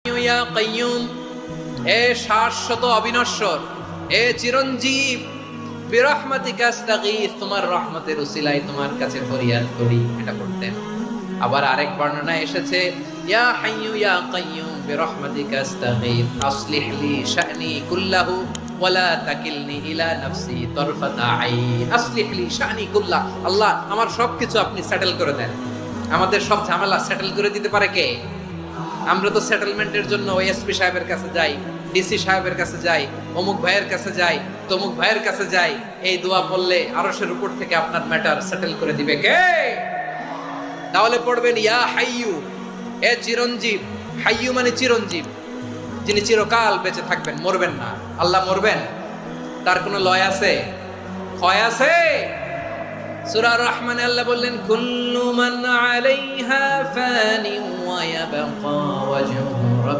ইয়া কাইয়ুম, এ শাশ্বত অবিনশ্বর, এ চিরঞ্জীব, বিরহমাতিকা আস্তাগীথ, তোমার রহমতের উসিলায় তোমার কাছে ফরিয়াদ করি, এটা পড়তেন। আবার আরেক বর্ণনায় এসেছে ইয়া হাইয়ু ইয়া কাইয়ুম বিরহমাতিকা আস্তাগীথ আসলিহ লি শা'নি কুল্লাহু ওয়ালা তাকিলনি ইলা নাফসি তারফাতা আইন। আসলিহ লি শা'নি কুল্লাহ, আল্লাহ আমার সবকিছু আপনি সেটেল করে দেন। আমাদের সব ঝামেলা সেটেল করে দিতে পারে কে? আমরা তো সেটেলমেন্টের জন্য ওএসপি সাহেবের কাছে যাই, ডিসি সাহেবের কাছে যাই, অমুক ভাইয়ের কাছে যাই, তমুক ভাইয়ের কাছে যাই। এই দোয়া পড়লে আরশের উপর থেকে আপনার ম্যাটার সেটেল করে দিবে কে? তাহলে পড়বেন ইয়া হাইয়ু, এ চিরঞ্জীব। হাইয়ু মানে চিরঞ্জীব, যিনি চিরকাল বেঁচে থাকবেন, মরবেন না। আল্লাহ মরবেন? তার কোনো লয় আছে? ক্ষয় আছে? সূরা রহমানে আল্লাহ বললেন কুল্লু মান আলাইহা ফানি ওয়া ইয়াবকা ওয়াজহু